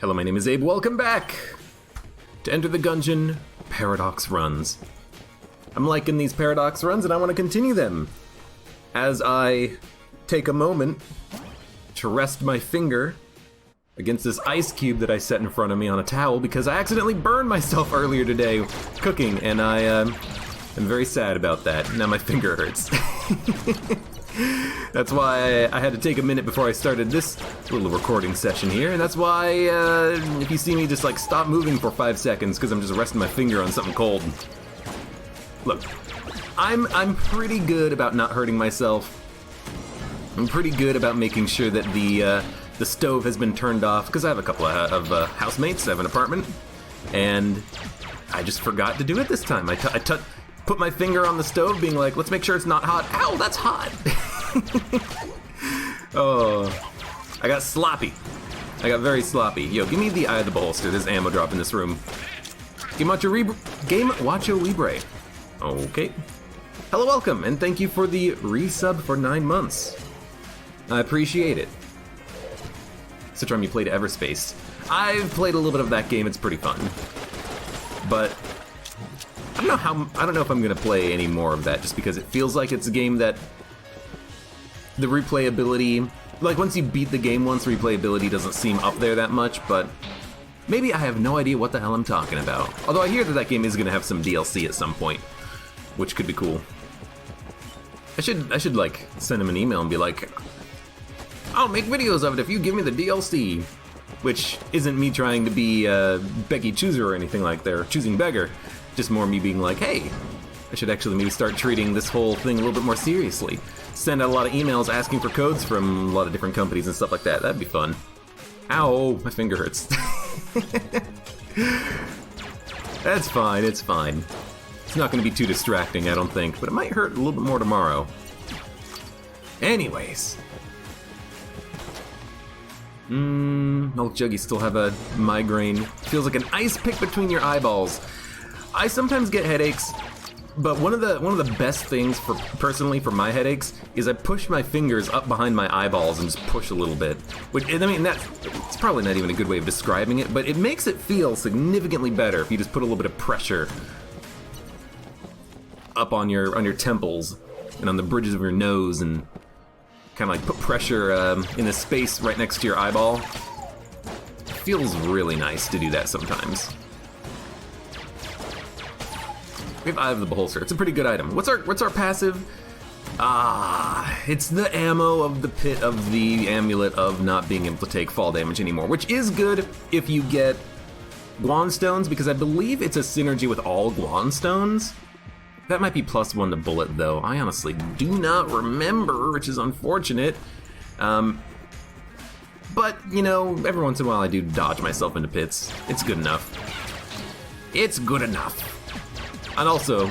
Hello, my name is Abe. Welcome back to Enter the Gungeon Paradox runs. I'm liking these Paradox runs and I want to continue them as I take a moment to rest my finger against this ice cube that I set in front of me on a towel because I accidentally burned myself earlier today cooking, and I am very sad about that. Now my finger hurts. That's why I had to take a minute before I started this little recording session here, and that's why if you see me just like stop moving for 5 seconds because I'm just resting my finger on something cold. Look, I'm pretty good about not hurting myself. I'm pretty good about making sure that the stove has been turned off because I have a couple of housemates. I have an apartment, and I just forgot to do it this time. I put my finger on the stove being like, let's make sure it's not hot. Ow, that's hot. Oh, I got sloppy. I got very sloppy. Yo, give me the Eye of the Beholster. There's ammo drop in this room. Game Watcho Libre. Okay. Hello, welcome, and thank you for the resub for 9 months. I appreciate it. Citron, you played Everspace. I've played a little bit of that game. It's pretty fun, but I don't know if I'm gonna play any more of that, just because it feels like it's a game that the replayability, like once you beat the game once, replayability doesn't seem up there that much. But maybe I have no idea what the hell I'm talking about. Although I hear that game is gonna have some DLC at some point, which could be cool. I should like send him an email and be like, I'll make videos of it if you give me the DLC. Which isn't me trying to be Becky Chooser or anything like that, or choosing beggar. Just more me being like, hey, I should actually maybe start treating this whole thing a little bit more seriously. Send out a lot of emails asking for codes from a lot of different companies and stuff like that. That'd be fun. Ow, my finger hurts. That's fine, it's fine. It's not going to be too distracting, I don't think, but it might hurt a little bit more tomorrow. Anyways. Milk Juggy still have a migraine. Feels like an ice pick between your eyeballs. I sometimes get headaches, but one of the best things personally for my headaches is I push my fingers up behind my eyeballs and just push a little bit. Which, I mean, it's probably not even a good way of describing it, but it makes it feel significantly better if you just put a little bit of pressure up on your temples and on the bridges of your nose and kind of like put pressure in the space right next to your eyeball. It feels really nice to do that sometimes. We have Eye of the Beholster. It's a pretty good item. What's our passive? It's the ammo of the pit of the amulet of not being able to take fall damage anymore, which is good if you get Guan stones, because I believe it's a synergy with all Guan stones. That might be +1 to bullet, though. I honestly do not remember, which is unfortunate. But, you know, every once in a while I do dodge myself into pits. It's good enough. It's good enough. And also,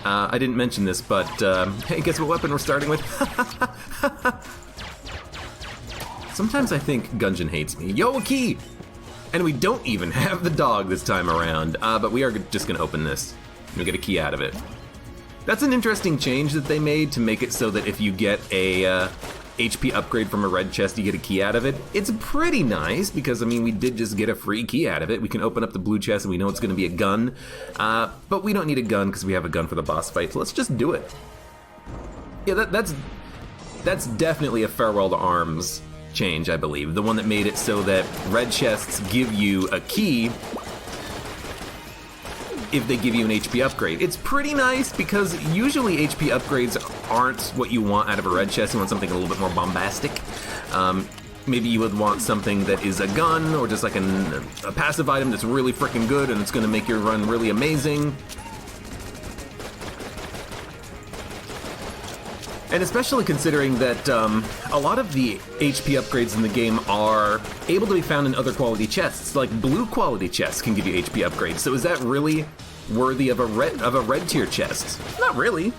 I didn't mention this, but, hey, guess what weapon we're starting with? Sometimes I think Gungeon hates me. Yo, a key! And we don't even have the dog this time around, but we are just gonna open this. We'll get a key out of it. That's an interesting change that they made to make it so that if you get a HP upgrade from a red chest, you get a key out of it. It's pretty nice because, I mean, we did just get a free key out of it. We can open up the blue chest and we know it's going to be a gun. But we don't need a gun because we have a gun for the boss fight, so let's just do it. Yeah, that's definitely a Farewell to Arms change, I believe. The one that made it so that red chests give you a key if they give you an HP upgrade. It's pretty nice because usually HP upgrades aren't what you want out of a red chest. You want something a little bit more bombastic. Maybe you would want something that is a gun or just like a passive item that's really freaking good and it's going to make your run really amazing. And especially considering that a lot of the HP upgrades in the game are able to be found in other quality chests, like blue quality chests can give you HP upgrades. So is that really worthy of a red tier chest? Not really.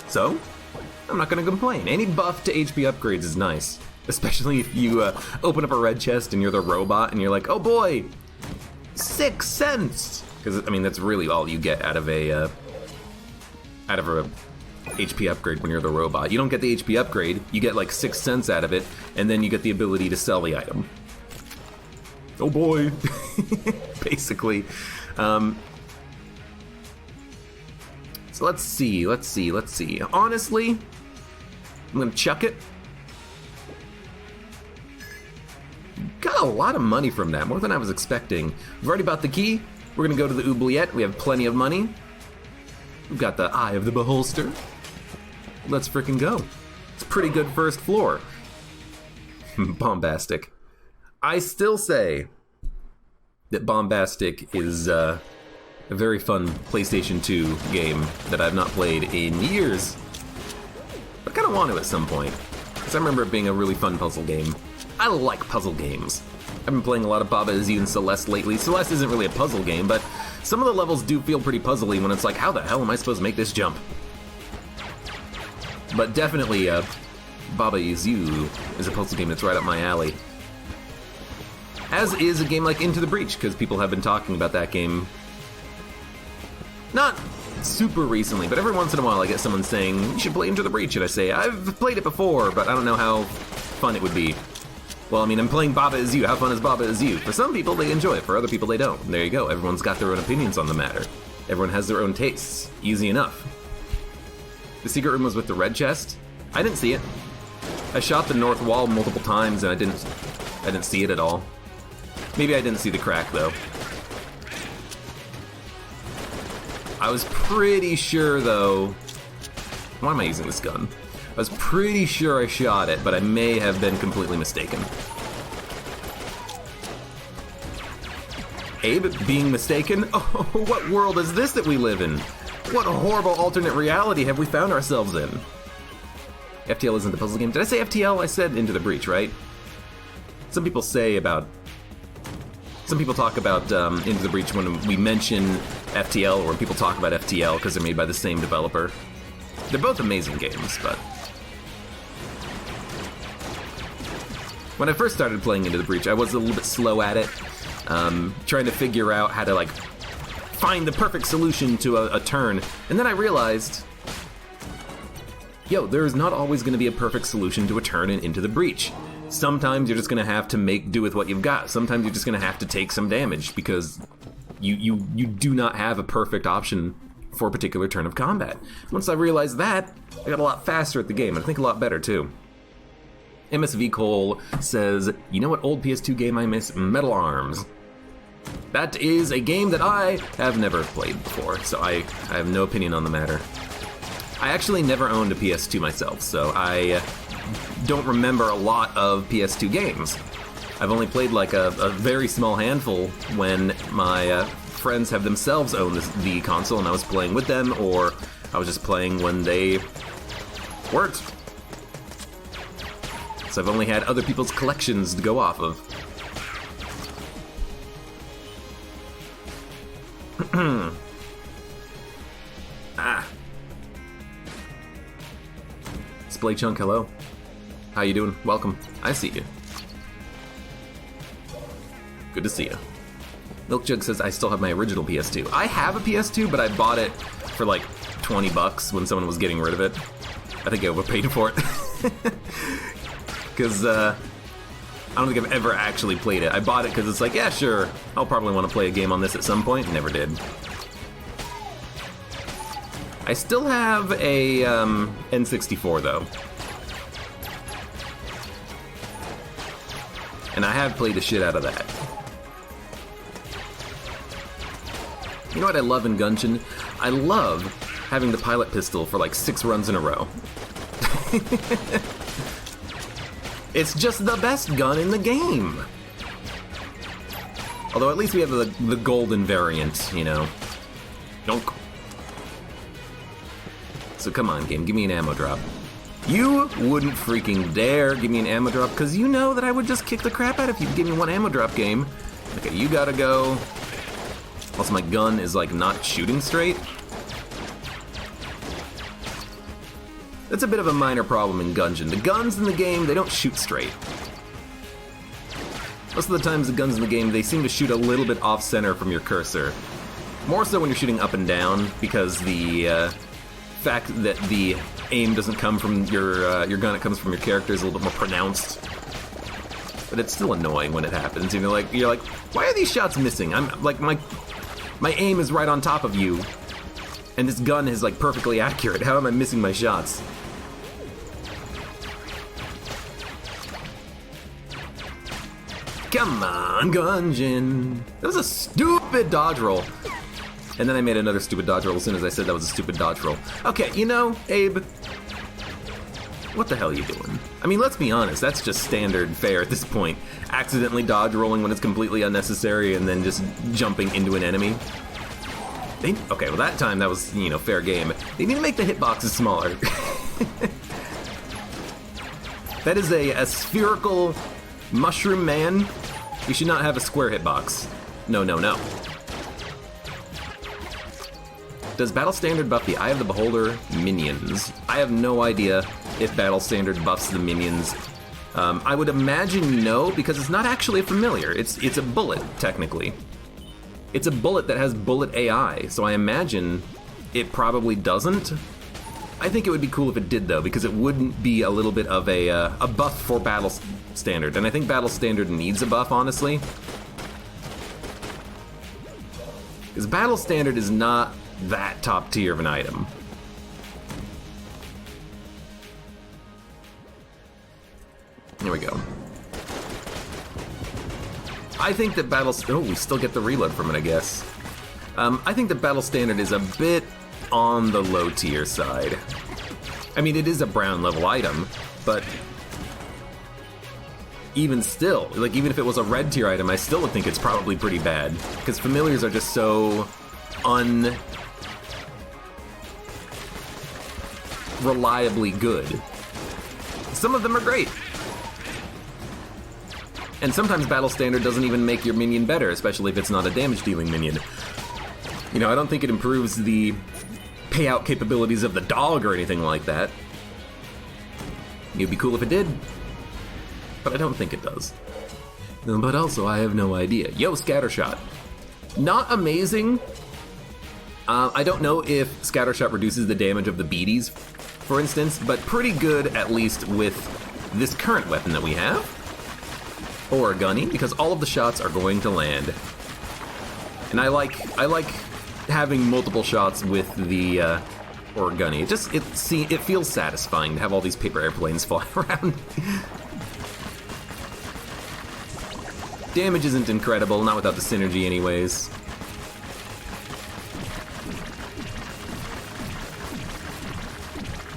So I'm not going to complain. Any buff to HP upgrades is nice, especially if you open up a red chest and you're the robot and you're like, oh boy, 6 cents. Because I mean that's really all you get out of a HP upgrade when you're the robot. You don't get the HP upgrade, you get like 6 cents out of it, and then you get the ability to sell the item. Oh boy. Basically. So let's see. Honestly, I'm gonna chuck it. Got a lot of money from that, more than I was expecting. We've already bought the key. We're gonna go to the oubliette. We have plenty of money. We've got the Eye of the Beholster. Let's frickin' go. It's a pretty good first floor. Bombastic. I still say that Bombastic is a very fun PlayStation 2 game that I've not played in years. But I kind of want to at some point, because I remember it being a really fun puzzle game. I like puzzle games. I've been playing a lot of Baba Is You and Celeste lately. Celeste isn't really a puzzle game, but some of the levels do feel pretty puzzly when it's like, how the hell am I supposed to make this jump? But definitely, Baba Is You is a puzzle game that's right up my alley. As is a game like Into the Breach, because people have been talking about that game. Not super recently, but every once in a while I get someone saying, you should play Into the Breach, and I say, I've played it before, but I don't know how fun it would be. Well, I mean, I'm playing Baba Is You. How fun is Baba Is You? For some people, they enjoy it. For other people, they don't. And there you go. Everyone's got their own opinions on the matter. Everyone has their own tastes. Easy enough. The secret room was with the red chest. I didn't see it. I shot the north wall multiple times, and I didn't see it at all. Maybe I didn't see the crack, though. I was pretty sure, though... Why am I using this gun? I was pretty sure I shot it, but I may have been completely mistaken. Abe being mistaken? Oh, what world is this that we live in? What horrible alternate reality have we found ourselves in? FTL isn't the puzzle game. Did I say FTL? I said Into the Breach, right? Some people talk about Into the Breach when we mention FTL, or when people talk about FTL because they're made by the same developer. They're both amazing games, but... When I first started playing Into the Breach, I was a little bit slow at it, trying to figure out how to, like, find the perfect solution to a turn, and then I realized, yo, there's not always going to be a perfect solution to a turn in Into the Breach. Sometimes you're just going to have to make do with what you've got. Sometimes you're just going to have to take some damage, because you do not have a perfect option for a particular turn of combat. Once I realized that, I got a lot faster at the game, and I think a lot better, too. MSV Cole says, you know what old PS2 game I miss? Metal Arms. That is a game that I have never played before, so I have no opinion on the matter. I actually never owned a PS2 myself, so I don't remember a lot of PS2 games. I've only played like a very small handful when my friends have themselves owned the console and I was playing with them, or I was just playing when they weren't. So I've only had other people's collections to go off of. Ah. Splay Chunk, hello. How you doing? Welcome. I see you. Good to see you. Milk Jug says, I still have my original PS2. I have a PS2, but I bought it for like $20 when someone was getting rid of it. I think I overpaid for it. Because I don't think I've ever actually played it. I bought it because it's like, yeah, sure, I'll probably want to play a game on this at some point. Never did. I still have a N64 though. And I have played the shit out of that. You know what I love in Gungeon? I love having the pilot pistol for like 6 runs in a row. It's just the best gun in the game. Although at least we have the golden variant, you know. Donk. So come on, game, give me an ammo drop. You wouldn't freaking dare give me an ammo drop, because you know that I would just kick the crap out of you if you give me one ammo drop, game. Okay, you gotta go. Also, my gun is like not shooting straight. That's a bit of a minor problem in Gungeon. The guns in the game, they don't shoot straight. Most of the times the guns in the game, they seem to shoot a little bit off-center from your cursor. More so when you're shooting up and down, because the fact that the aim doesn't come from your gun, it comes from your character, is a little bit more pronounced. but it's still annoying when it happens. You're like, why are these shots missing? I'm like, my aim is right on top of you, and this gun is like perfectly accurate. How am I missing my shots? Come on, Gungeon. That was a stupid dodge roll. And then I made another stupid dodge roll as soon as I said that was a stupid dodge roll. Okay, you know, Abe, what the hell are you doing? I mean, let's be honest, that's just standard fare at this point. Accidentally dodge rolling when it's completely unnecessary and then just jumping into an enemy. Okay, well that time that was, you know, fair game. They need to make the hitboxes smaller. That is a spherical mushroom man. You should not have a square hitbox. No, no, no. Does Battle Standard buff the Eye of the Beholder minions? I have no idea if Battle Standard buffs the minions. I would imagine no, because it's not actually a familiar. It's a bullet, technically. It's a bullet that has bullet AI, so I imagine it probably doesn't. I think it would be cool if it did, though, because it wouldn't be a little bit of a buff for Battle Standard, and I think Battle Standard needs a buff, honestly. Because Battle Standard is not that top tier of an item. Here we go. I think that we still get the reload from it, I guess. I think that Battle Standard is a bit on the low tier side. I mean, it is a brown level item, but even still, like even if it was a red tier item, I still would think it's probably pretty bad, because familiars are just so unreliably good. Some of them are great. And sometimes Battle Standard doesn't even make your minion better, especially if it's not a damage-dealing minion. You know, I don't think it improves the payout capabilities of the dog or anything like that. It'd be cool if it did, but I don't think it does. But also, I have no idea. Yo, Scattershot. Not amazing. I don't know if Scattershot reduces the damage of the beaties, for instance, but pretty good at least with this current weapon that we have. Or a gunny, because all of the shots are going to land. And I like having multiple shots with the or gunny. It feels satisfying to have all these paper airplanes flying around. Damage isn't incredible, not without the synergy anyways.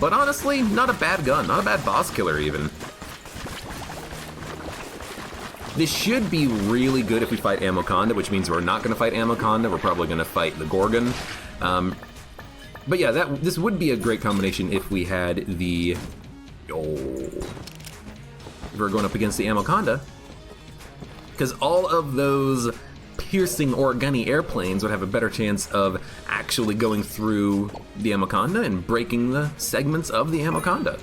But honestly, not a bad gun, not a bad boss killer even. This should be really good if we fight Amoconda, which means we're not going to fight Amoconda, we're probably going to fight the Gorgon. But yeah, this would be a great combination if we had if we're going up against the Amoconda. Because all of those piercing Origami airplanes would have a better chance of actually going through the Amoconda and breaking the segments of the Amoconda.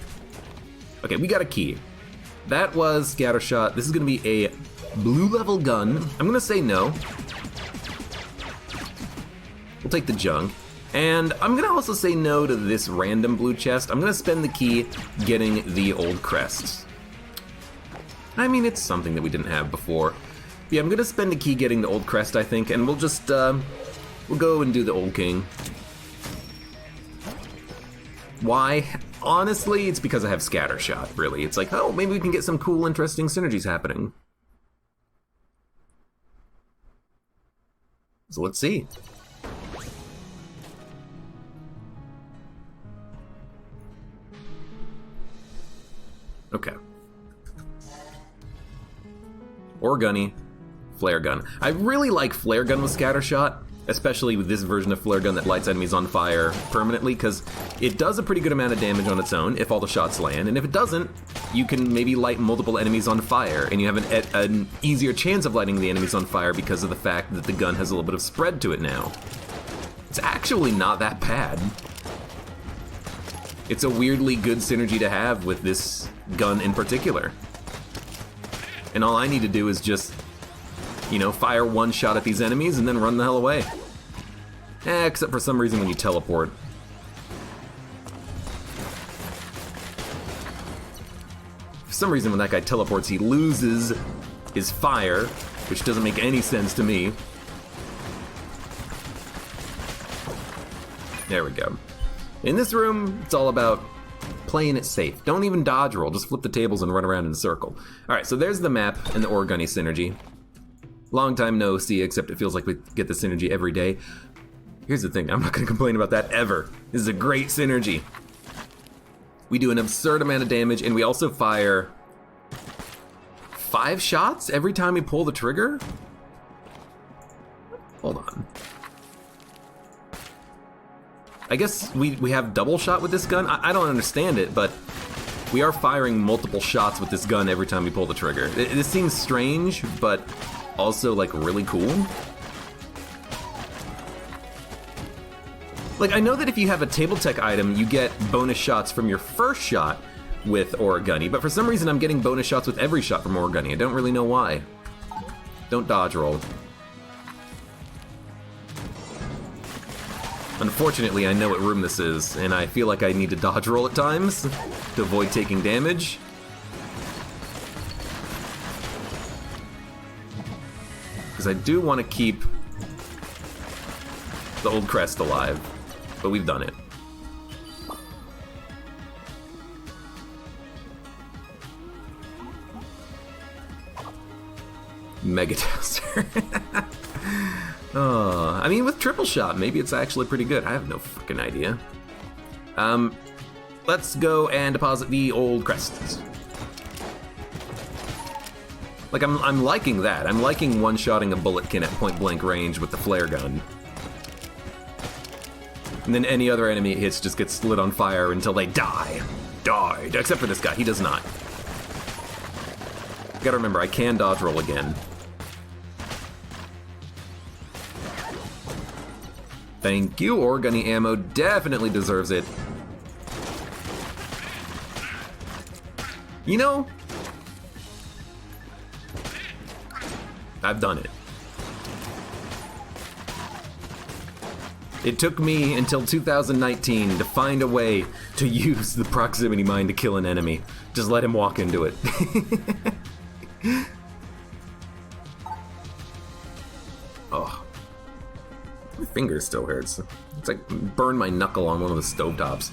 Okay, we got a key. That was Scattershot. This is going to be a blue level gun. I'm going to say no. We'll take the junk. And I'm going to also say no to this random blue chest. I'm going to spend the key getting the old crest. I mean, it's something that we didn't have before. Yeah, I'm going to spend the key getting the old crest, I think, and we'll just, we'll go and do the old king. Why? Honestly, it's because I have Scattershot, really. It's like, oh, maybe we can get some cool, interesting synergies happening. So let's see. Okay. Or gunny. Flare gun. I really like flare gun with Scattershot, especially with this version of flare gun that lights enemies on fire permanently, because it does a pretty good amount of damage on its own if all the shots land, and if it doesn't, you can maybe light multiple enemies on fire, and you have an easier chance of lighting the enemies on fire because of the fact that the gun has a little bit of spread to it now. It's actually not that bad. It's a weirdly good synergy to have with this gun in particular. And all I need to do is just, you know, fire one shot at these enemies and then run the hell away. Except for some reason when you teleport. For some reason when that guy teleports, he loses his fire, which doesn't make any sense to me. There we go. In this room, it's all about playing it safe. Don't even dodge roll, just flip the tables and run around in a circle. Alright, so there's the map and the Orgunny synergy. Long time no see, except it feels like we get the synergy every day. Here's the thing, I'm not going to complain about that ever. This is a great synergy. We do an absurd amount of damage, and we also fire 5 shots every time we pull the trigger? Hold on. I guess we have double shot with this gun? I don't understand it, but we are firing multiple shots with this gun every time we pull the trigger. This seems strange, but also, like, really cool. Like, I know that if you have a table tech item, you get bonus shots from your first shot with Orgunny, but for some reason I'm getting bonus shots with every shot from Orgunny. I don't really know why. Don't dodge roll. Unfortunately, I know what room this is, and I feel like I need to dodge roll at times to avoid taking damage. Because I do want to keep the old crest alive, but we've done it. Mega Toaster. I mean, with triple shot, maybe it's actually pretty good. I have no fucking idea. Let's go and deposit the old crests. Like, I'm liking that. I'm liking one-shotting a bulletkin at point-blank range with the flare gun. And then any other enemy it hits just gets lit on fire until they die. Died. Except for this guy, he does not. You gotta remember, I can dodge roll again. Thank you, Orgunny ammo definitely deserves it. You know, I've done it. It took me until 2019 to find a way to use the proximity mine to kill an enemy. Just let him walk into it. Oh. My finger still hurts. It's like burn my knuckle on one of the stovetops.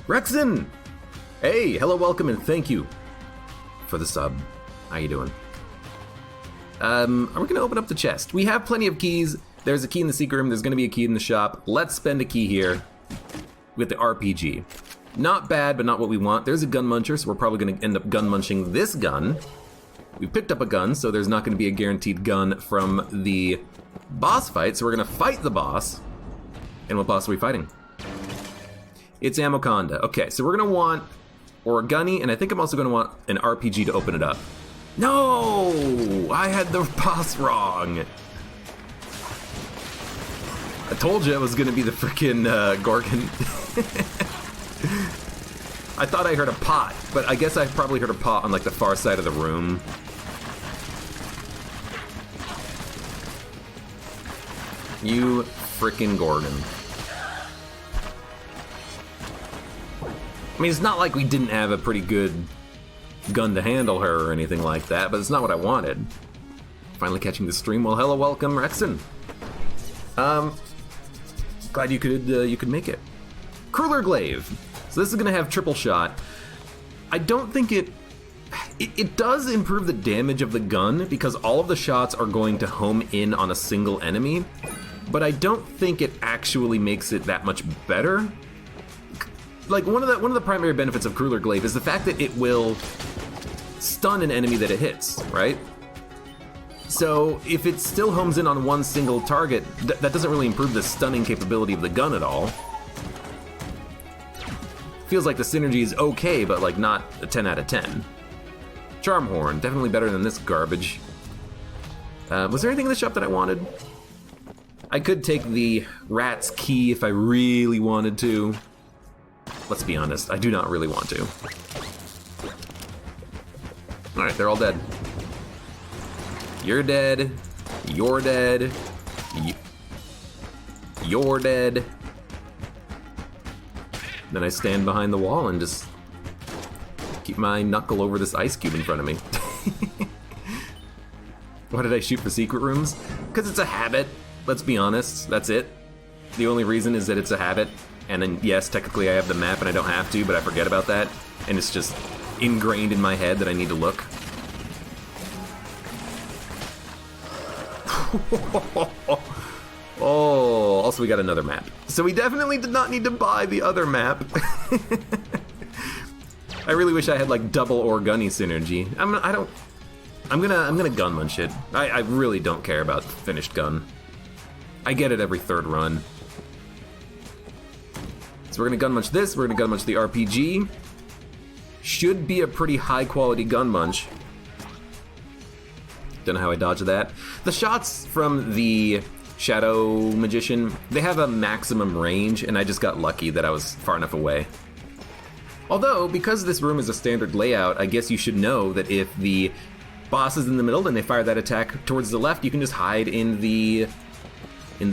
Rexon! Hey, hello, welcome, and thank you for the sub. How you doing? Are we gonna open up the chest? We have plenty of keys. There's a key in the secret room. There's gonna be a key in the shop. Let's spend a key here with the RPG. Not bad, but not what we want. There's a gun muncher, so we're probably gonna end up gun munching this gun. We picked up a gun, so there's not gonna be a guaranteed gun from the boss fight, so we're gonna fight the boss. And what boss are we fighting? It's Amoconda. Okay, so we're gonna want Orgunny, and I think I'm also gonna want an RPG to open it up. No! I had the boss wrong. I told you it was gonna be the frickin' Gorgon. I thought I heard a pot, but I guess I probably heard a pot on like the far side of the room. You frickin' Gorgon. I mean, it's not like we didn't have a pretty good gun to handle her or anything like that, but it's not what I wanted. Finally catching the stream. Well, hello, welcome, Rexon. Glad you could make it. Crueler Glaive. So this is gonna have triple shot. I don't think it does improve the damage of the gun because all of the shots are going to home in on a single enemy, but I don't think it actually makes it that much better. Like one of the primary benefits of Crueler Glaive is the fact that it will stun an enemy that it hits, right? So if it still homes in on one single target, that doesn't really improve the stunning capability of the gun at all. Feels like the synergy is okay, but like not a 10 out of 10. Charm Horn, definitely better than this garbage. Was there anything in the shop that I wanted? I could take the Rat's Key if I really wanted to. Let's be honest, I do not really want to. Alright, they're all dead. You're dead. You're dead. You're dead. Then I stand behind the wall and just Keep my knuckle over this ice cube in front of me. Why did I shoot for secret rooms? Because it's a habit. Let's be honest. That's it. The only reason is that it's a habit. And then, yes, technically I have the map and I don't have to, but I forget about that. And it's just ingrained in my head that I need to look. Oh, also we got another map. So we definitely did not need to buy the other map. I really wish I had like double or gunny synergy. I'm gonna gun munch it. I really don't care about finished gun. I get it every third run. So we're gonna gun munch this, we're gonna gun munch the RPG. Should be a pretty high quality gun munch. Don't know how I dodged that. The shots from the Shadow Magician, they have a maximum range, and I just got lucky that I was far enough away. Although, because this room is a standard layout, I guess you should know that if the boss is in the middle and they fire that attack towards the left, you can just hide in the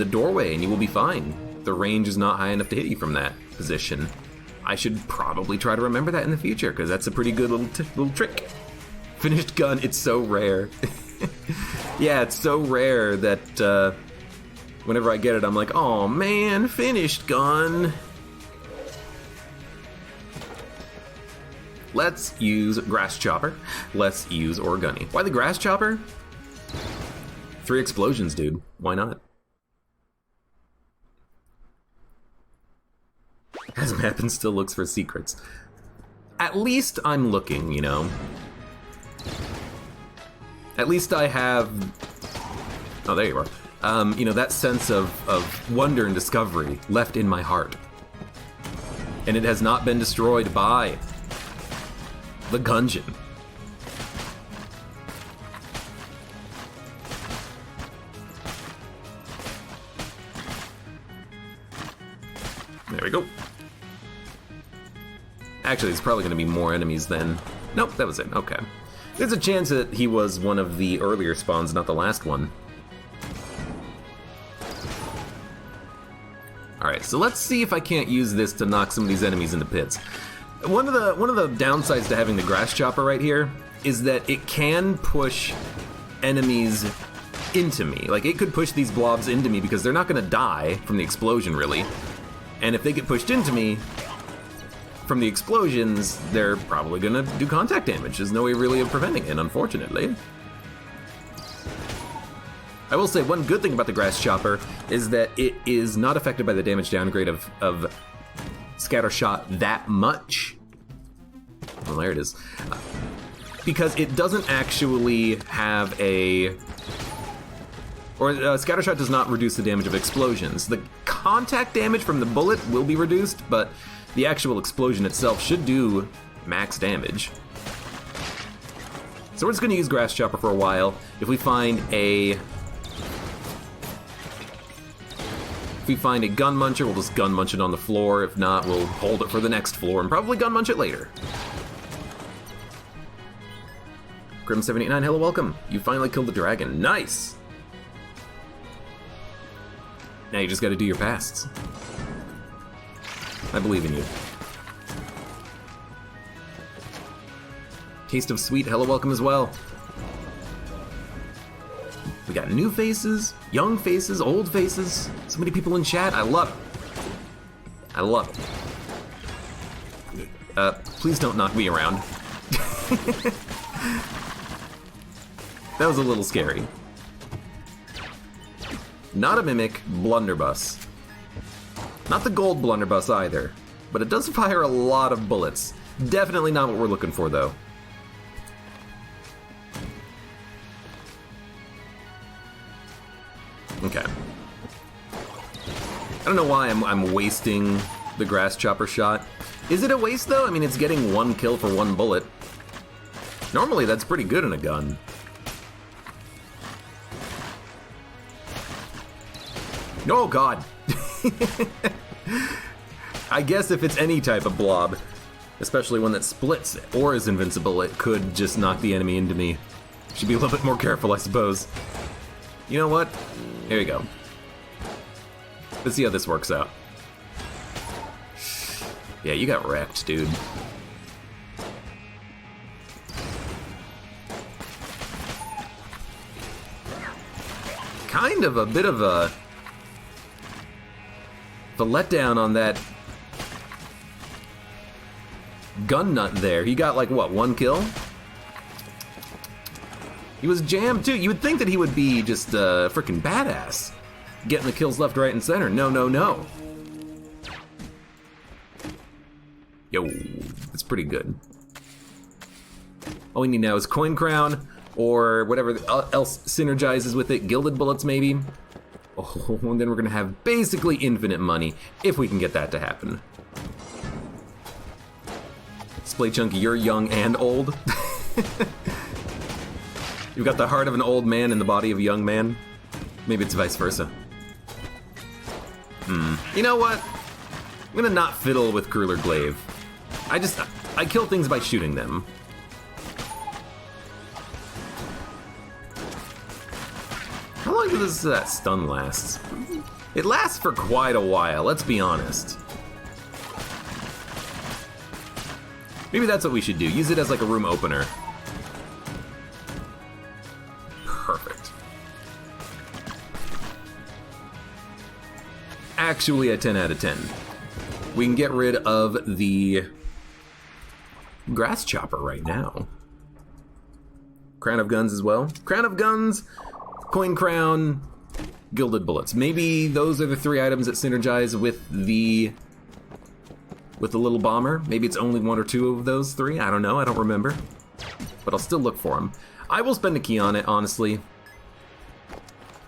doorway and you will be fine. The range is not high enough to hit you from that position. I should probably try to remember that in the future, because that's a pretty good little trick. Finished gun, it's so rare. Yeah, it's so rare that whenever I get it, I'm like, oh man, finished gun. Let's use Grass Chopper. Let's use Orgunny. Why the Grass Chopper? 3 explosions, dude. Why not? Has map and still looks for secrets. At least I'm looking, you know. At least I have... Oh, there you are. You know, that sense of wonder and discovery left in my heart. And it has not been destroyed by the Gungeon. There we go. Actually, there's probably going to be more enemies then. Nope, that was it. Okay. There's a chance that he was one of the earlier spawns, not the last one. Alright, so let's see if I can't use this to knock some of these enemies into pits. One of the downsides to having the Grass Chopper right here is that it can push enemies into me. Like, it could push these blobs into me because they're not going to die from the explosion, really. And if they get pushed into me from the explosions, they're probably going to do contact damage. There's no way really of preventing it, unfortunately. I will say one good thing about the Grass Chopper is that it is not affected by the damage downgrade of Scatter Shot that much. Well, there it is. Because it doesn't actually have a... Or Scatter Shot does not reduce the damage of explosions. The contact damage from the bullet will be reduced, but the actual explosion itself should do max damage. So we're just going to use Grass Chopper for a while. If we find a gun muncher, we'll just gun munch it on the floor. If not, we'll hold it for the next floor and probably gun munch it later. Grim789, hello, welcome. You finally killed the dragon. Nice! Now you just gotta do your pasts. I believe in you. Taste of Sweet, hello, welcome as well. We got new faces, young faces, old faces. So many people in chat. I love it. I love it. Please don't knock me around. That was a little scary. Not a mimic, blunderbuss. Not the gold blunderbuss either, but it does fire a lot of bullets. Definitely not what we're looking for, though. Okay. I don't know why I'm wasting the Grass Chopper shot. Is it a waste, though? I mean, it's getting 1 kill for 1 bullet. Normally, that's pretty good in a gun. Oh, God. I guess if it's any type of blob, especially one that splits or is invincible, it could just knock the enemy into me. Should be a little bit more careful, I suppose. You know what? Here we go. Let's see how this works out. Yeah, you got wrecked, dude. kind of a bit of a letdown on that gun nut there. He got like, what, 1 kill? He was jammed too. You would think that he would be just freaking badass, getting the kills left, right, and center. No, no, no. Yo, that's pretty good. All we need now is Coin Crown, or whatever else synergizes with it. Gilded Bullets, maybe. Oh, and then we're gonna have basically infinite money, if we can get that to happen. Splay Chunky, you're young and old. You've got the heart of an old man and the body of a young man. Maybe it's vice versa. You know what? I'm gonna not fiddle with Crueler Glaive. I kill things by shooting them. How long does that stun last? It lasts for quite a while, let's be honest. Maybe that's what we should do. Use it as like a room opener. Perfect. Actually a 10 out of 10. We can get rid of the Grass Chopper right now. Crown of Guns as well. Crown of Guns, Coin Crown, Gilded Bullets. Maybe those are the 3 items that synergize with the little bomber. Maybe it's only 1 or 2 of those 3. I don't know. I don't remember. But I'll still look for them. I will spend a key on it, honestly.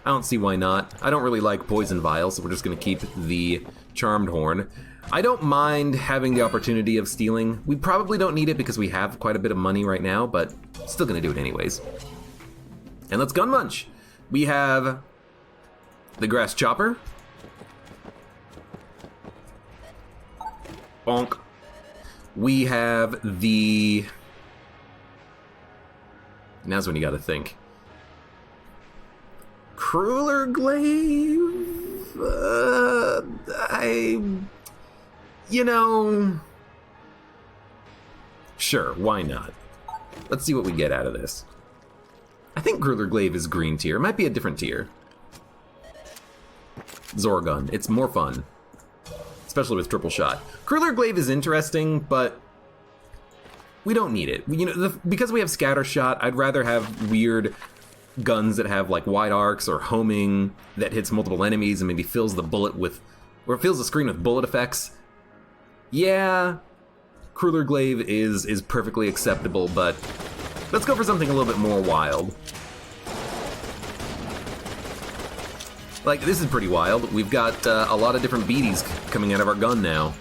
I don't see why not. I don't really like Poison Vial, so we're just going to keep the Charmed Horn. I don't mind having the opportunity of stealing. We probably don't need it because we have quite a bit of money right now, but still going to do it anyways. And let's Gun Munch. We have the Grass Chopper. Bonk. We have the... Now's when you gotta think. Crueler Glaive? You know... Sure, why not? Let's see what we get out of this. I think Crueler Glaive is green tier. It might be a different tier. Zorgun. It's more fun. Especially with triple shot. Crueler Glaive is interesting, but we don't need it. You know, because we have scatter shot, I'd rather have weird guns that have like wide arcs or homing that hits multiple enemies and maybe fills the bullet with, or fills the screen with bullet effects. Yeah, Crueler Glaive is perfectly acceptable, but let's go for something a little bit more wild. Like, this is pretty wild. We've got a lot of different beaties coming out of our gun now.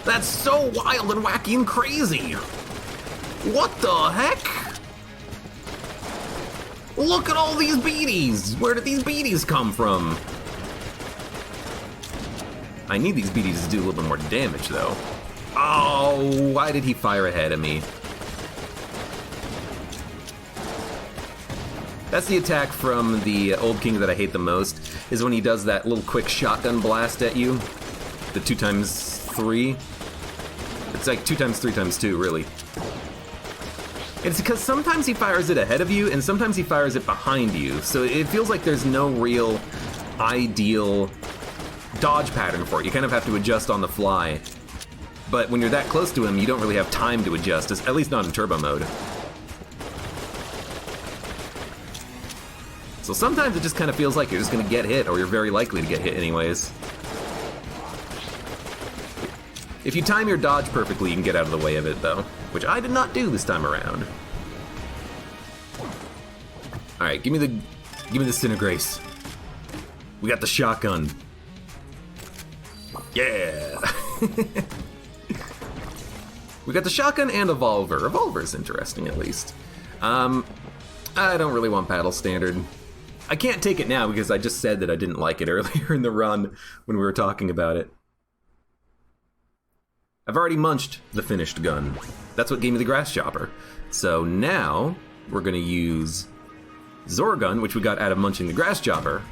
That's so wild and wacky and crazy! What the heck? Look at all these beaties! Where did these beaties come from? I need these beaties to do a little bit more damage, though. Oh, why did he fire ahead of me? That's the attack from the Old King that I hate the most, is when he does that little quick shotgun blast at you. The 2x3. It's like 2x, 3x2, really. It's because sometimes he fires it ahead of you, and sometimes he fires it behind you, so it feels like there's no real ideal dodge pattern for it. You kind of have to adjust on the fly. But when you're that close to him, you don't really have time to adjust, at least not in turbo mode. So sometimes it just kind of feels like you're just gonna get hit, or you're very likely to get hit anyways. If you time your dodge perfectly, you can get out of the way of it though, which I did not do this time around. Alright, give me the Sin of Grace. We got the shotgun. Yeah! We got the shotgun and a Volver. A Volver is interesting, at least. I don't really want Battle Standard. I can't take it now because I just said that I didn't like it earlier in the run when we were talking about it. I've already munched the finished gun. That's what gave me the Grass Chopper. So now we're gonna use Zorgun, which we got out of munching the Grass Chopper,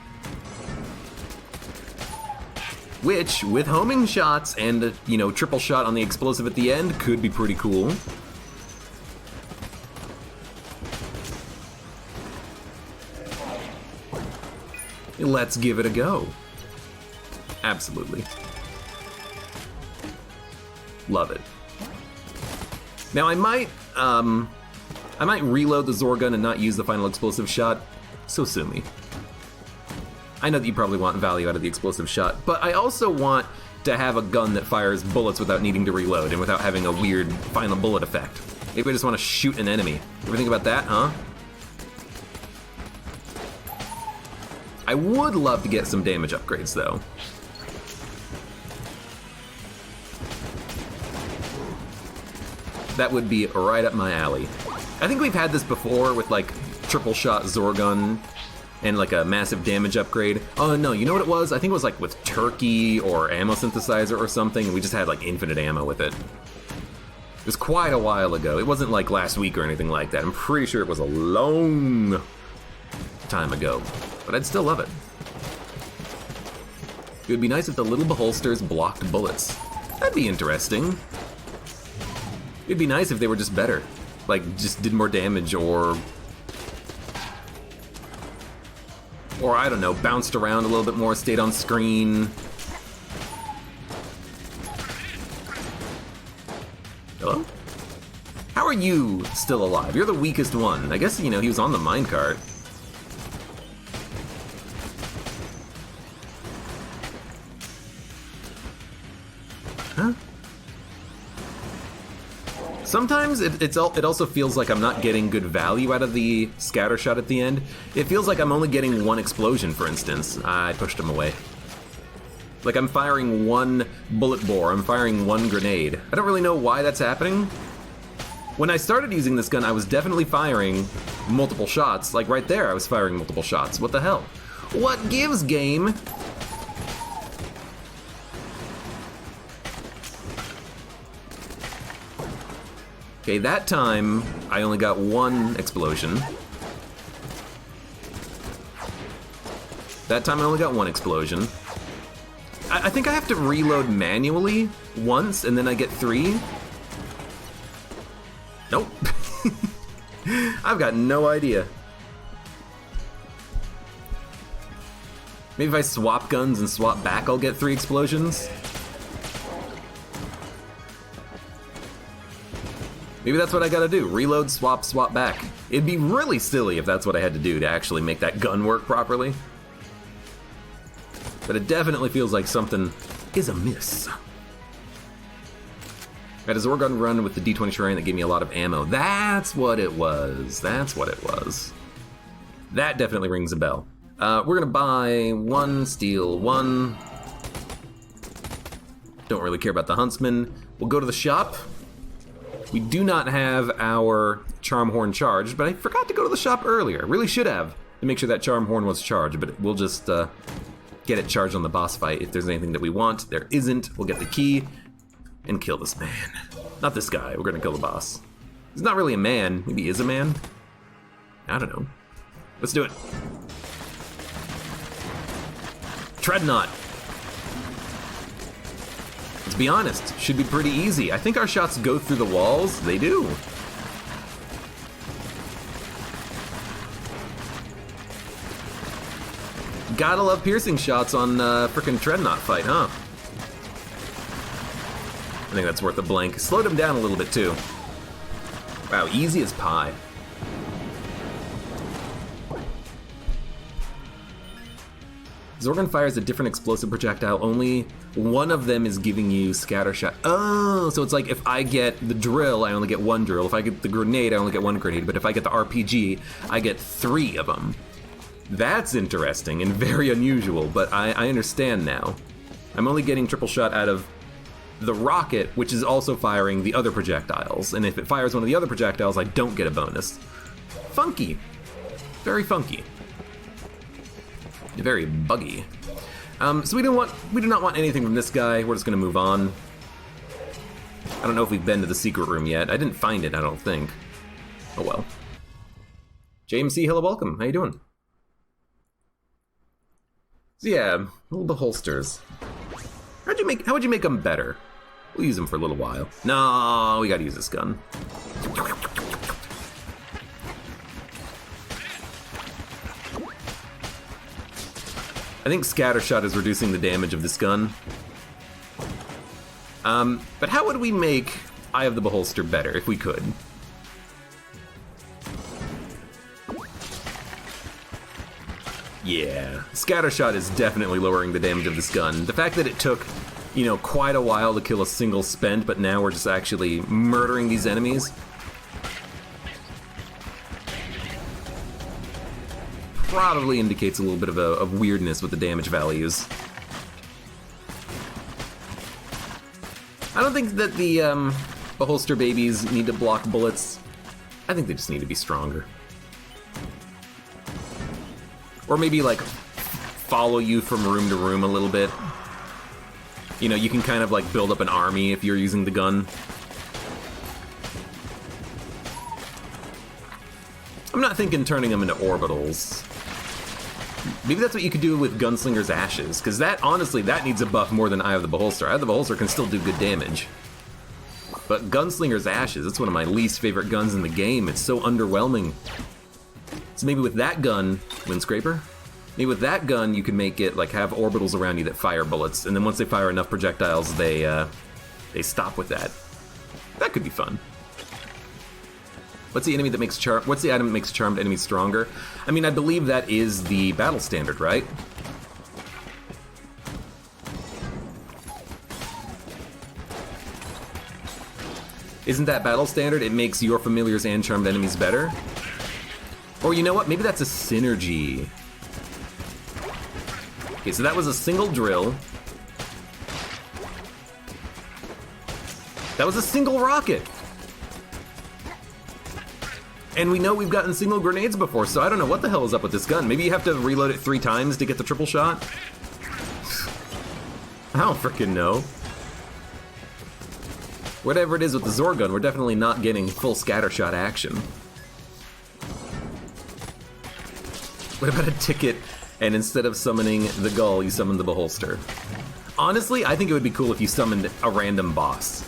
which, with homing shots and, you know, triple shot on the explosive at the end, could be pretty cool. Let's give it a go. Absolutely. Love it. Now I might reload the Zorgun and not use the final explosive shot, so sue me. I know that you probably want value out of the explosive shot, but I also want to have a gun that fires bullets without needing to reload and without having a weird final bullet effect. Maybe I just want to shoot an enemy. Ever think about that, huh? I would love to get some damage upgrades, though. That would be right up my alley. I think we've had this before with, like, triple shot Zorgun and, like, a massive damage upgrade. Oh, no, you know what it was? I think it was, like, with Turkey or Ammo Synthesizer or something, and we just had, like, infinite ammo with it. It was quite a while ago. It wasn't, like, last week or anything like that. I'm pretty sure it was a long time ago, but I'd still love it. It would be nice if the little beholsters blocked bullets. That'd be interesting. It'd be nice if they were just better. Like, just did more damage or I don't know, bounced around a little bit more, stayed on screen. Hello? How are you still alive? You're the weakest one. I guess, you know, he was on the minecart. Huh? Sometimes it also feels like I'm not getting good value out of the scatter shot at the end. It feels like I'm only getting one explosion, for instance. I pushed him away. Like I'm firing one bullet bore, I'm firing one grenade. I don't really know why that's happening. When I started using this gun, I was definitely firing multiple shots. Like right there, I was firing multiple shots. What the hell? What gives, game? Okay, that time, I only got one explosion. That time I only got one explosion. I think I have to reload manually once, and then I get 3. Nope. I've got no idea. Maybe if I swap guns and swap back, I'll get 3 explosions. Maybe that's what I gotta do. Reload, swap, swap back. It'd be really silly if that's what I had to do to actually make that gun work properly. But it definitely feels like something is amiss. I had a Zorgun run with the D20 Shuriken that gave me a lot of ammo. That's what it was. That's what it was. That definitely rings a bell. We're gonna buy 1, steal 1. Don't really care about the Huntsman. We'll go to the shop. We do not have our Charm Horn charged, but I forgot to go to the shop earlier. Really should have, to make sure that Charm Horn was charged, but we'll just get it charged on the boss fight if there's anything that we want. There isn't. We'll get the key and kill this man. Not this guy. We're gonna kill the boss. He's not really a man. Maybe he is a man? I don't know. Let's do it. Treadnought. Let's be honest, should be pretty easy. I think our shots go through the walls. They do. Gotta love piercing shots on frickin' Treadnought fight, huh? I think that's worth a blank. Slowed him down a little bit too. Wow, easy as pie. Zorgun fires a different explosive projectile. Only one of them is giving you scatter shot. Oh, so it's like if I get the drill, I only get 1 drill. If I get the grenade, I only get 1 grenade. But if I get the RPG, I get 3 of them. That's interesting and very unusual, but I understand now. I'm only getting triple shot out of the rocket, which is also firing the other projectiles. And if it fires one of the other projectiles, I don't get a bonus. Funky. Very funky. Very buggy. So we do not want anything from this guy. We're just gonna move on. I don't know if we've been to the secret room yet. I didn't find it, I don't think. Oh well. JMC, hello, welcome. How you doing? So yeah, little beholsters. How would you make them better? We'll use them for a little while. No, we gotta use this gun. I think Scattershot is reducing the damage of this gun. But how would we make Eye of the Beholster better if we could? Yeah, Scattershot is definitely lowering the damage of this gun. The fact that it took, you know, quite a while to kill a single spent, but now we're just actually murdering these enemies. Probably indicates a little bit of weirdness with the damage values. I don't think that the Beholster babies need to block bullets. I think they just need to be stronger. Or maybe, like, follow you from room to room a little bit. You know, you can kind of, like, build up an army if you're using the gun. I'm not thinking turning them into orbitals. Maybe that's what you could do with Gunslinger's Ashes, because that, honestly, that needs a buff more than Eye of the Beholster. Eye of the Beholster can still do good damage. But Gunslinger's Ashes, it's one of my least favorite guns in the game. It's so underwhelming. So maybe with that gun, Windscraper? Maybe with that gun you can make it, like, have orbitals around you that fire bullets, and then once they fire enough projectiles, they stop with that. That could be fun. What's the enemy that makes what's the item that makes charmed enemies stronger? I mean, I believe that is the battle standard, right? Isn't that battle standard? It makes your familiars and charmed enemies better? Or you know what? Maybe that's a synergy. Okay, so that was a single drill. That was a single rocket. And we know we've gotten single grenades before, so I don't know what the hell is up with this gun. Maybe you have to reload it 3 times to get the triple shot? I don't freaking know. Whatever it is with the Zor gun, we're definitely not getting full scattershot action. What about a ticket, and instead of summoning the Gull, you summon the Beholster? Honestly, I think it would be cool if you summoned a random boss.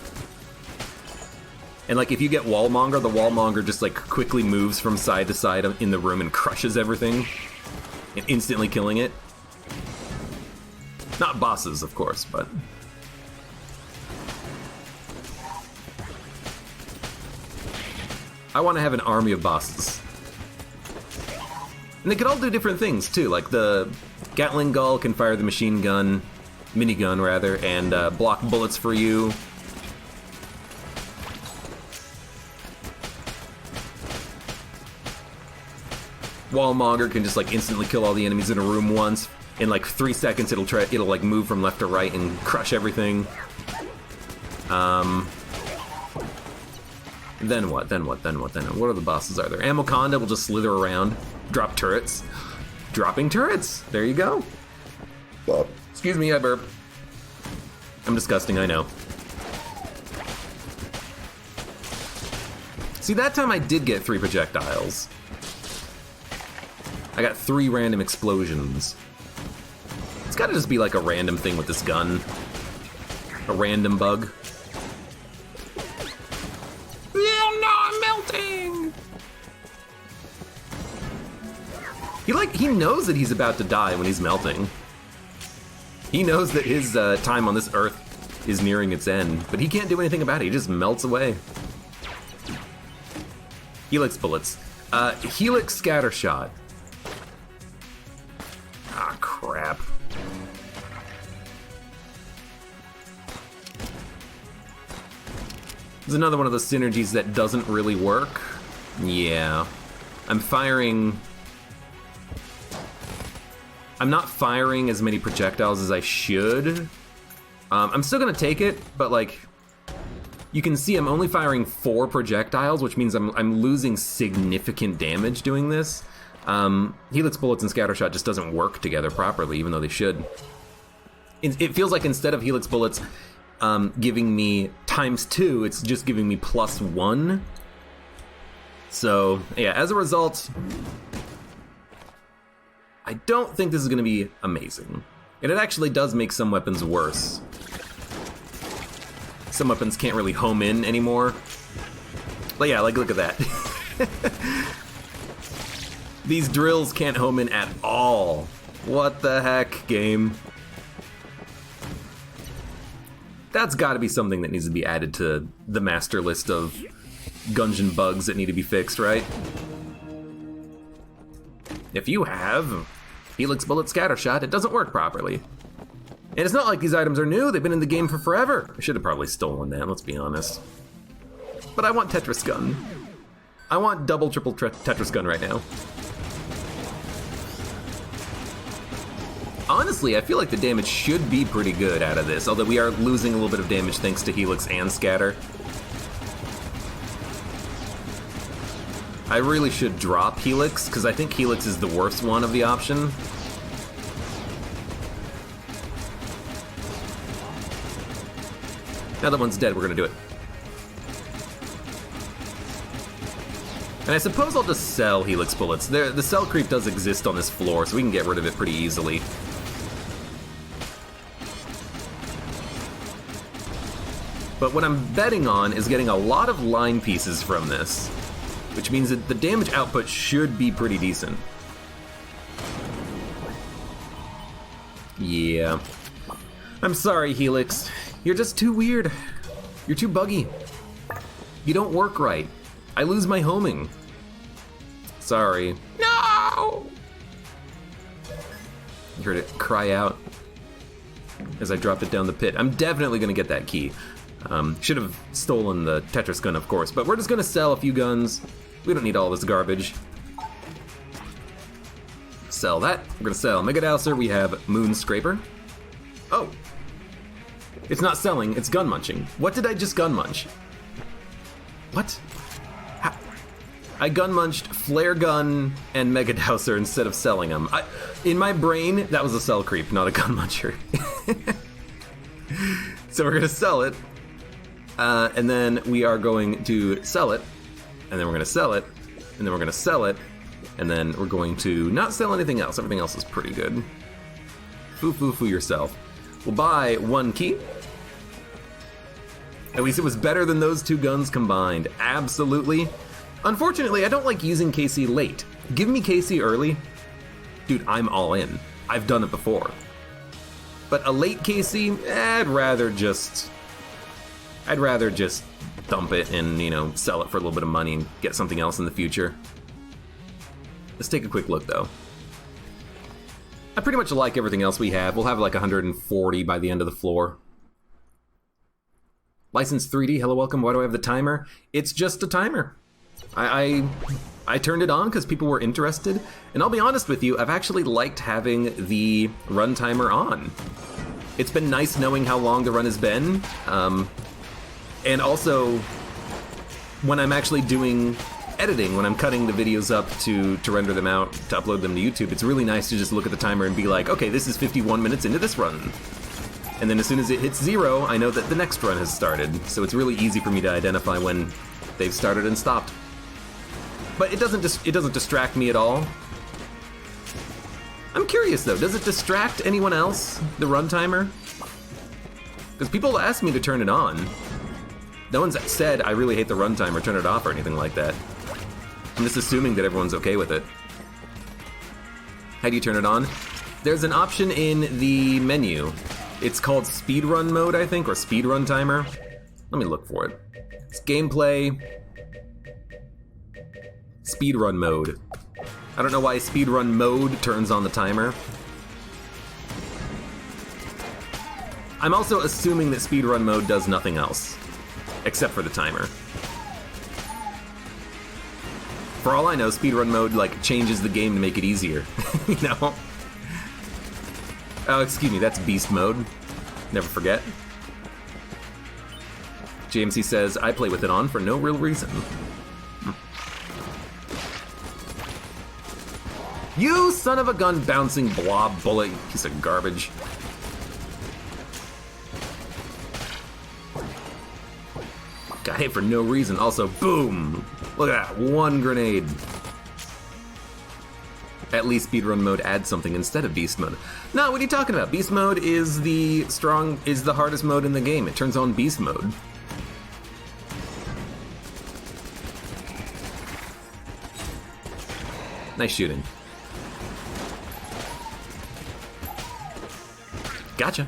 And like, if you get Wallmonger, the Wallmonger just like quickly moves from side to side in the room and crushes everything, and instantly killing it. Not bosses, of course, but... I want to have an army of bosses. And they could all do different things, too. Like, the Gatling Gull can fire the machine gun, minigun, rather, and block bullets for you. Wallmonger can just, like, instantly kill all the enemies in a room once. In, like, 3 seconds, it'll like, move from left to right and crush everything. Then what? What other bosses are there? Amoconda will just slither around, drop turrets. Dropping turrets! There you go. Well, excuse me, I burp. I'm disgusting, I know. See, that time I did get 3 projectiles. I got 3 random explosions. It's gotta just be like a random thing with this gun. A random bug. He knows that he's about to die when he's melting. He knows that his time on this earth is nearing its end, but he can't do anything about it. He just melts away. Helix bullets. Helix scattershot. Ah, crap. There's another one of those synergies that doesn't really work. Yeah. I'm not firing as many projectiles as I should. I'm still gonna take it, but like, you can see I'm only firing 4 projectiles, which means I'm losing significant damage doing this. Helix bullets and scattershot just doesn't work together properly, even though they should. It feels like instead of helix bullets giving me ×2, it's just giving me +1. So yeah, as a result, I don't think this is going to be amazing. And it actually does make some weapons worse. Some weapons can't really home in anymore. But yeah, like, look at that. These drills can't home in at all. What the heck, game? That's gotta be something that needs to be added to the master list of Gungeon bugs that need to be fixed, right? If you have Helix Bullet Scattershot, it doesn't work properly. And it's not like these items are new, they've been in the game for forever. I should have probably stolen that, let's be honest. But I want Tetris Gun. I want double, triple Tetris Gun right now. Honestly, I feel like the damage should be pretty good out of this, although we are losing a little bit of damage thanks to Helix and Scatter. I really should drop Helix, because I think Helix is the worst one of the option. Now that one's dead, we're gonna do it. And I suppose I'll just sell Helix Bullets. The cell creep does exist on this floor, so we can get rid of it pretty easily. But what I'm betting on is getting a lot of line pieces from this, which means that the damage output should be pretty decent. Yeah. I'm sorry, Helix. You're just too weird. You're too buggy. You don't work right. I lose my homing. Sorry. No! You heard it cry out as I dropped it down the pit. I'm definitely gonna get that key. Should have stolen the Tetris gun, of course, but we're just gonna sell a few guns. We don't need all this garbage. Sell that. We're gonna sell Mega Dowser. We have Moon Scraper. Oh. It's not selling, it's gun munching. What did I just gun munch? What? How? I gun munched Flare Gun and Mega Dowser instead of selling them. In my brain, that was a cell creep, not a gun muncher. So we're gonna sell it. And then we are going to sell it, and then we're gonna sell it, and then we're gonna sell it, and then we're going to not sell anything else. Everything else is pretty good. Foo yourself. We'll buy one key. At least it was better than those two guns combined. Absolutely. Unfortunately, I don't like using KC late. Give me KC early. Dude, I'm all in. I've done it before. But a late KC, I'd rather just dump it and, you know, sell it for a little bit of money and get something else in the future. Let's take a quick look, though. I pretty much like everything else we have. We'll have like 140 by the end of the floor. License 3D, hello, welcome. Why do I have the timer? It's just a timer. I turned it on because people were interested, and I'll be honest with you, I've actually liked having the run timer on. It's been nice knowing how long the run has been, and also when I'm actually doing editing, when I'm cutting the videos up to render them out, to upload them to YouTube, it's really nice to just look at the timer and be like, okay, this is 51 minutes into this run. And then as soon as it hits 0, I know that the next run has started. So it's really easy for me to identify when they've started and stopped. But it doesn't distract me at all. I'm curious though, does it distract anyone else, the run timer? Because people ask me to turn it on. No one's said I really hate the run timer, turn it off or anything like that. I'm just assuming that everyone's okay with it. How do you turn it on? There's an option in the menu. It's called speedrun mode, I think, or speedrun timer. Let me look for it. It's gameplay. Speedrun mode. I don't know why speedrun mode turns on the timer. I'm also assuming that speedrun mode does nothing else, except for the timer. For all I know, speedrun mode like changes the game to make it easier, you know? Oh, excuse me, that's beast mode. Never forget. JMC says, I play with it on for no real reason. You son of a gun bouncing blob bullet, you piece of garbage. Got hit for no reason. Also, boom! Look at that, one grenade. At least speedrun mode adds something instead of beast mode. No, what are you talking about? Beast mode is the hardest mode in the game. It turns on beast mode. Nice shooting. Gotcha.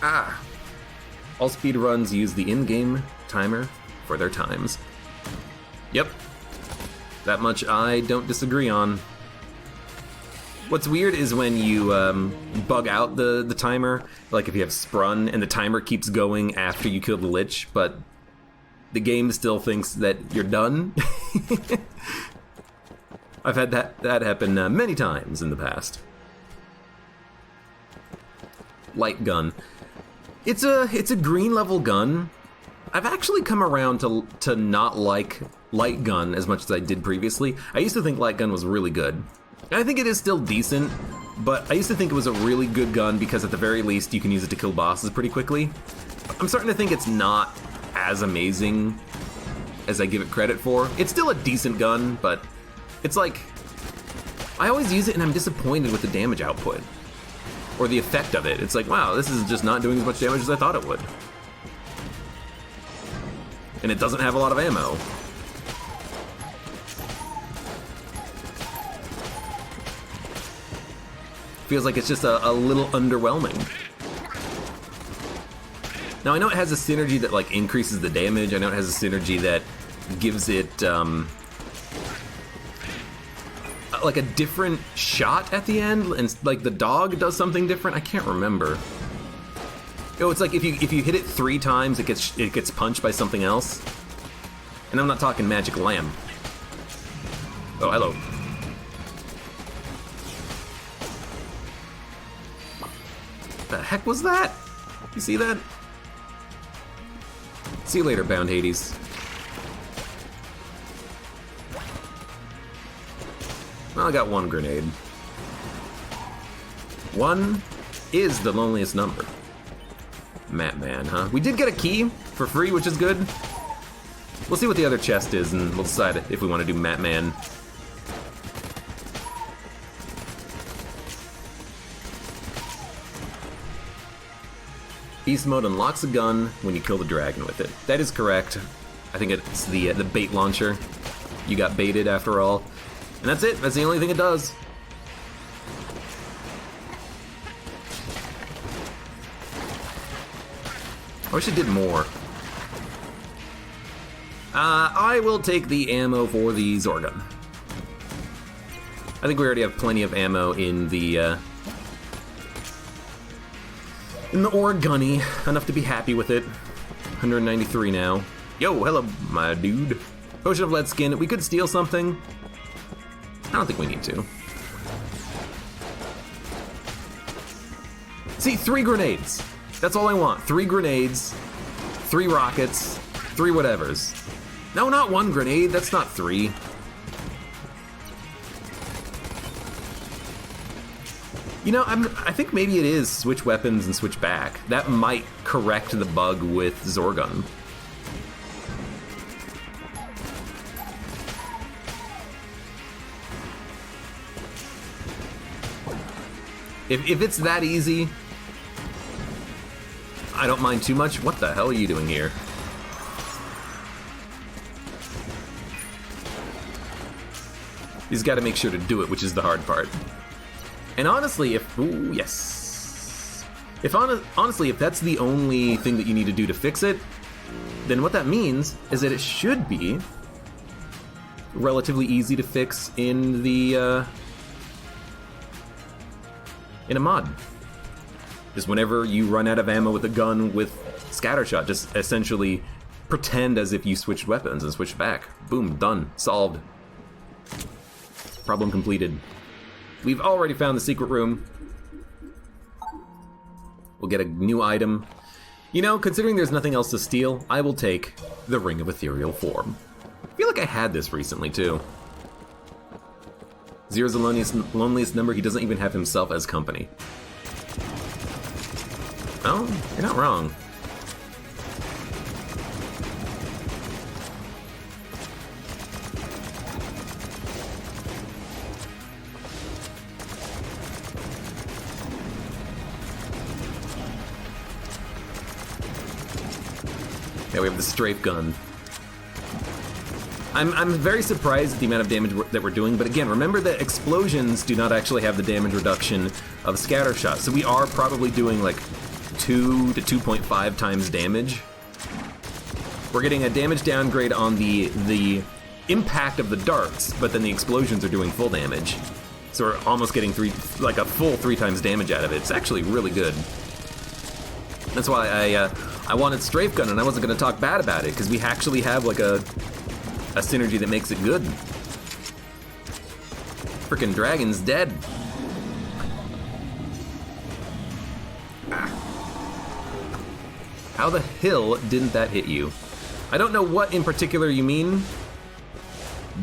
Ah. All speedruns use the in-game timer for their times. Yep. That much I don't disagree on. What's weird is when you bug out the timer, like if you have Sprun and the timer keeps going after you kill the Lich, but the game still thinks that you're done. I've had that happen many times in the past. Light gun. It's a green level gun. I've actually come around to not like light gun as much as I did previously. I used to think light gun was really good. And I think it is still decent, but I used to think it was a really good gun because at the very least you can use it to kill bosses pretty quickly. I'm starting to think it's not as amazing as I give it credit for. It's still a decent gun, but it's like, I always use it and I'm disappointed with the damage output. Or the effect of it. It's like, wow, this is just not doing as much damage as I thought it would. And it doesn't have a lot of ammo. Feels like it's just a little underwhelming. Now I know it has a synergy that like increases the damage. I know it has a synergy that gives it like a different shot at the end, and like the dog does something different. I can't remember. Oh, it's like if you hit it 3 times, it gets punched by something else. And I'm not talking magic lamb. Oh, hello. The heck was that? You see that? See you later, Bound Hades. Well, I got 1 grenade. 1 is the loneliest number. Matman, huh? We did get a key for free, which is good. We'll see what the other chest is, and we'll decide if we want to do Matman. Beast mode unlocks a gun when you kill the dragon with it. That is correct. I think it's the bait launcher. You got baited after all. And that's it. That's the only thing it does. I wish it did more. I will take the ammo for the Zorgun. I think we already have plenty of ammo in the Ore-Gunny, enough to be happy with it. 193 now. Yo, hello, my dude. Potion of lead skin. We could steal something. I don't think we need to. See, 3 grenades. That's all I want. 3 grenades, 3 rockets, 3 whatevers. No, not 1 grenade. That's not 3. You know, I think maybe it is switch weapons and switch back. That might correct the bug with Zorgun. If it's that easy, I don't mind too much. What the hell are you doing here? He's got to make sure to do it, which is the hard part. And honestly, ooh, yes. Honestly, if that's the only thing that you need to do to fix it, then what that means is that it should be relatively easy to fix in the, in a mod. Just whenever you run out of ammo with a gun with scattershot, just essentially pretend as if you switched weapons and switched back. Boom, done, solved. Problem completed. We've already found the secret room. We'll get a new item. You know, considering there's nothing else to steal, I will take the Ring of Ethereal Form. I feel like I had this recently, too. Zero's the loneliest number. He doesn't even have himself as company. Oh, you're not wrong. Yeah, we have the strafe gun. I'm very surprised at the amount of damage that we're doing, but again, remember that explosions do not actually have the damage reduction of scatter shot, so we are probably doing like 2 to 2.5 times damage. We're getting a damage downgrade on the impact of the darts, but then the explosions are doing full damage. So we're almost getting a full 3 times damage out of it. It's actually really good. That's why I wanted Strafe Gun, and I wasn't going to talk bad about it, because we actually have like a synergy that makes it good. Frickin' dragon's dead. How the hell didn't that hit you? I don't know what in particular you mean,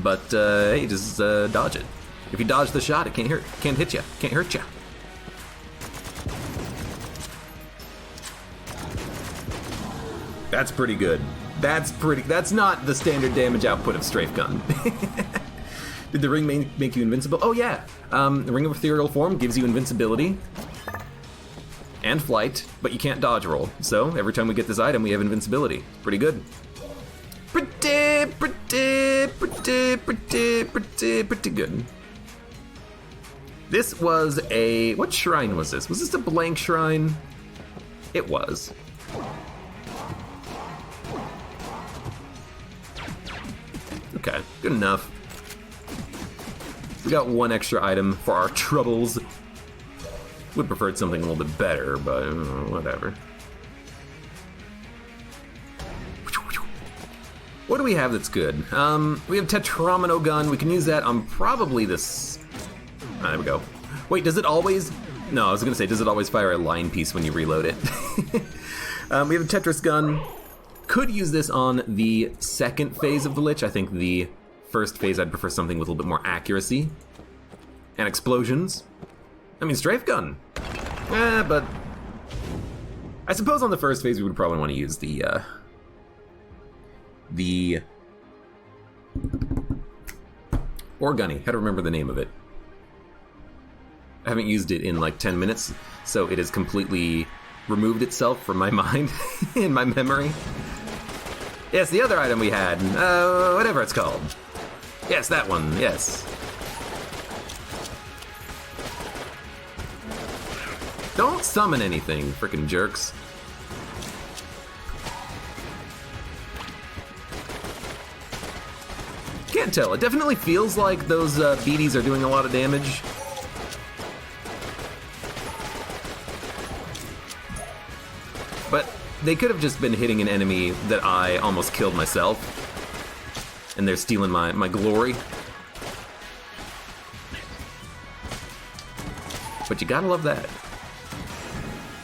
but hey, just dodge it. If you dodge the shot, it can't hit you, can't hurt you. That's pretty good. That's not the standard damage output of Strafe Gun. Did the ring make you invincible? Oh yeah, the Ring of Ethereal Form gives you invincibility and flight, but you can't dodge roll. So every time we get this item, we have invincibility. Pretty good. Pretty good. This was what shrine was this? Was this a blank shrine? It was. Okay, good enough. We got 1 extra item for our troubles. Would prefer something a little bit better, but whatever. What do we have that's good? We have Tetramino Gun. We can use that on probably this. There we go. Wait, does it always? No, I was gonna say, does it always fire a line piece when you reload it? We have a Tetris Gun. Could use this on the second phase of the Lich. I think the first phase I'd prefer something with a little bit more accuracy. And explosions. I mean, Strafe Gun. But I suppose on the first phase we would probably want to use the Orgunny. How to remember the name of it. I haven't used it in like 10 minutes, so it has completely removed itself from my mind, in my memory. Yes, the other item we had, whatever it's called. Yes, that one, yes. Don't summon anything, frickin' jerks. Can't tell, it definitely feels like those beaties are doing a lot of damage. But they could have just been hitting an enemy that I almost killed myself. And they're stealing my glory. But you gotta love that.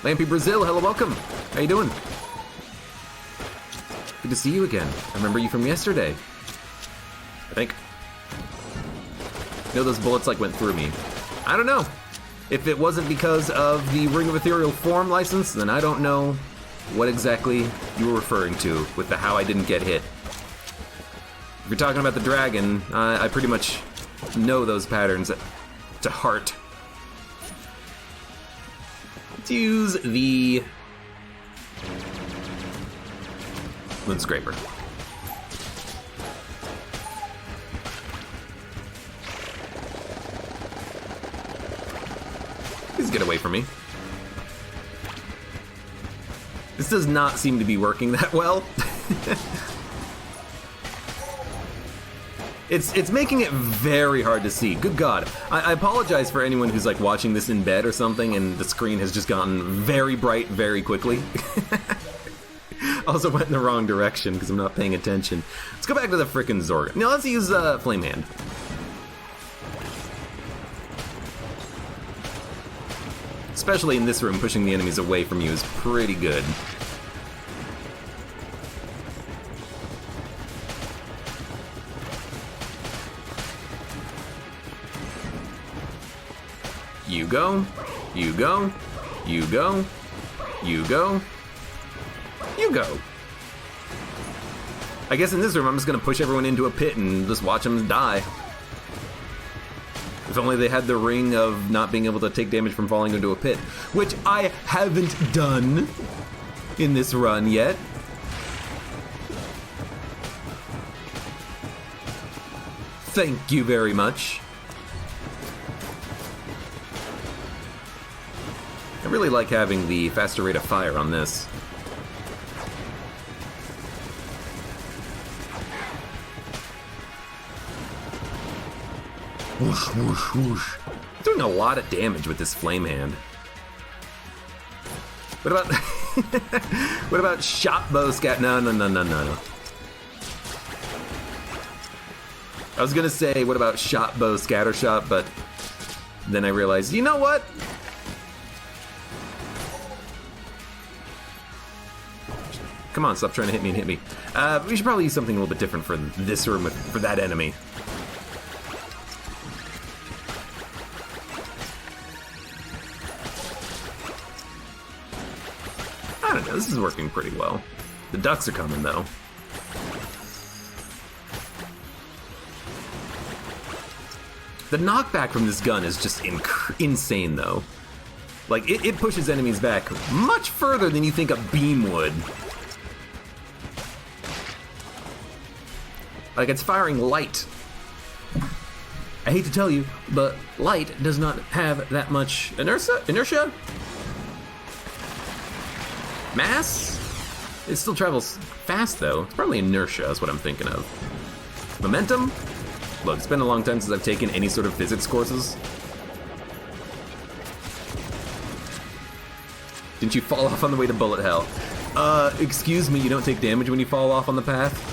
Lampy Brazil, hello, welcome. How you doing? Good to see you again. I remember you from yesterday. I think. You know, those bullets like went through me. I don't know. If it wasn't because of the Ring of Ethereal Form license, then I don't know what exactly you were referring to with the how I didn't get hit. If you're talking about the dragon, I pretty much know those patterns to heart. Let's use the Moon Scraper. Please get away from me. This does not seem to be working that well. It's making it very hard to see. Good God. I apologize for anyone who's like watching this in bed or something and the screen has just gotten very bright very quickly. Also went in the wrong direction because I'm not paying attention. Let's go back to the frickin' Zorg. Now let's use Flame Hand. Especially in this room, pushing the enemies away from you is pretty good. You go, you go, you go, you go, you go. I guess in this room I'm just gonna push everyone into a pit and just watch them die. If only they had the ring of not being able to take damage from falling into a pit, which I haven't done in this run yet. Thank you very much. I really like having the faster rate of fire on this. Whoosh, whoosh, whoosh. Doing a lot of damage with this flame hand. What about what about shot bow scat? No. I was gonna say what about shot bow scatter shot, but then I realized, you know what? Come on, stop trying to hit me and hit me. We should probably use something a little bit different for this room for that enemy. I don't know, this is working pretty well. The ducks are coming, though. The knockback from this gun is just insane, though. Like, it pushes enemies back much further than you think a beam would. Like, it's firing light. I hate to tell you, but light does not have that much inertia? Mass? It still travels fast, though. It's probably inertia is what I'm thinking of. Momentum? Look, it's been a long time since I've taken any sort of physics courses. Didn't you fall off on the way to bullet hell? Excuse me, you don't take damage when you fall off on the path?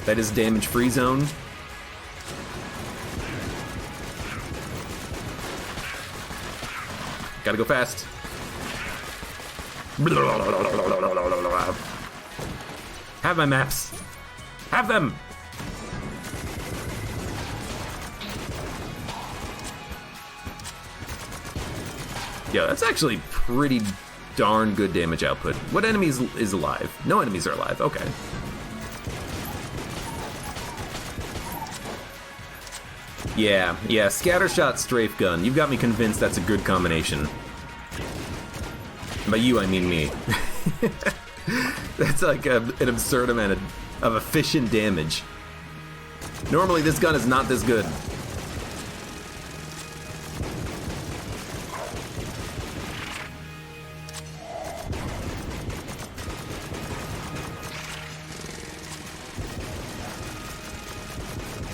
That is damage-free zone. Gotta go fast. Have my maps. Have them! Yo, that's actually pretty darn good damage output. What enemy is alive? No enemies are alive. Okay. Yeah, scattershot strafe gun. You've got me convinced that's a good combination. By you, I mean me. That's like an absurd amount of efficient damage. Normally, this gun is not this good.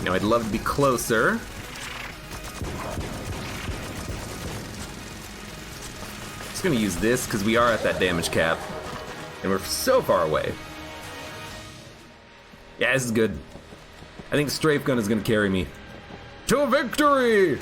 Now, I'd love to be closer. Just gonna use this because we are at that damage cap. And we're so far away. Yeah, this is good. I think strafe gun is gonna carry me to victory!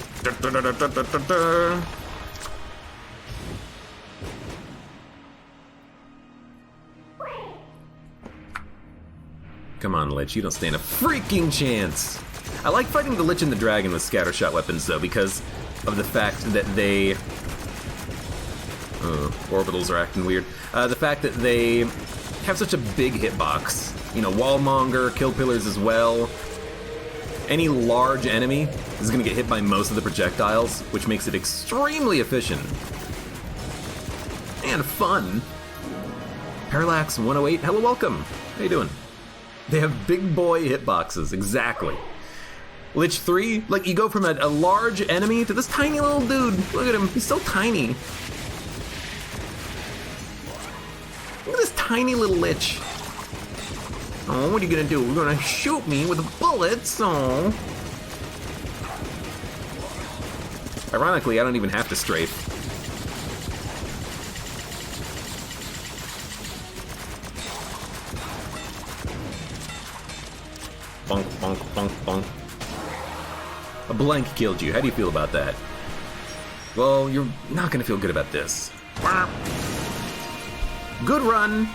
Come on, Lich, you don't stand a freaking chance. I like fighting the Lich and the Dragon with scattershot weapons, though, because of the fact that they... orbitals are acting weird. The fact that they have such a big hitbox. You know, wallmonger, kill pillars as well. Any large enemy is going to get hit by most of the projectiles, which makes it extremely efficient. And fun. Parallax 108, hello, welcome. How you doing? They have big boy hitboxes, exactly. Lich 3, like, you go from a large enemy to this tiny little dude. Look at him, he's so tiny. Look at this tiny little Lich. Oh, what are you gonna do? We're gonna shoot me with bullets? Oh. Ironically, I don't even have to strafe. Bonk, bonk, bonk, bonk. A blank killed you. How do you feel about that? Well, you're not gonna feel good about this. Good run.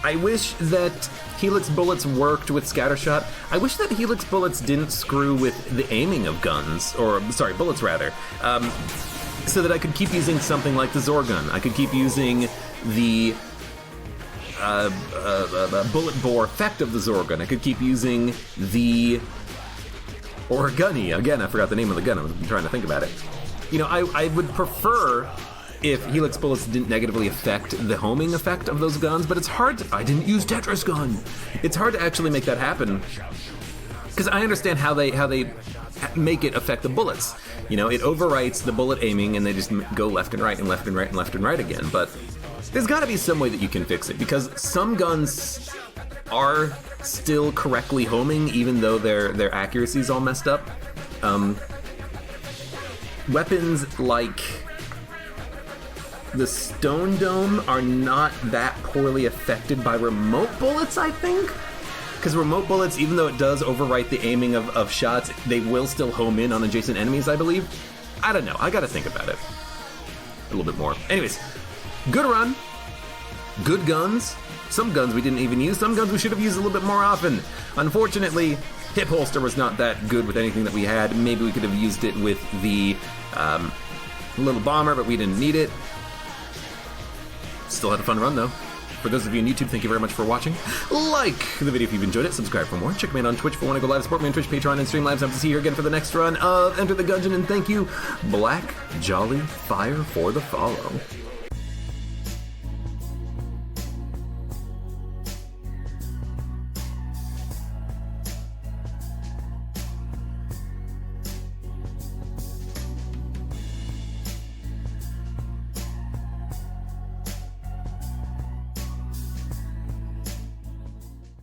I wish that Helix bullets worked with scattershot. I wish that Helix bullets didn't screw with the aiming of guns, or sorry, bullets rather, so that I could keep using something like the Zorgun. I could keep using the bullet bore effect of the Zorgun. I could keep using the Origami. Again, I forgot the name of the gun. I was trying to think about it. You know, I would prefer if helix bullets didn't negatively affect the homing effect of those guns, but it's hard to, I didn't use Tetris gun. It's hard to actually make that happen. Because I understand how they make it affect the bullets. You know, it overwrites the bullet aiming and they just go left and right and left and right and left and right again. But there's got to be some way that you can fix it, because some guns are still correctly homing even though their accuracy is all messed up. Weapons like the Stone Dome are not that poorly affected by remote bullets, I think. Because remote bullets, even though it does overwrite the aiming of shots, they will still home in on adjacent enemies, I believe. I don't know. I gotta think about it a little bit more. Anyways, good run. Good guns. Some guns we didn't even use. Some guns we should have used a little bit more often. Unfortunately, hip holster was not that good with anything that we had. Maybe we could have used it with the little bomber, but we didn't need it. Still had a fun run, though. For those of you on YouTube, thank you very much for watching. Like the video if you've enjoyed it. Subscribe for more. Check me out on Twitch if you want to go live. Support me on Twitch, Patreon, and Streamlabs. I'm to see you again for the next run of Enter the Gungeon. And thank you, Black Jolly Fire, for the follow.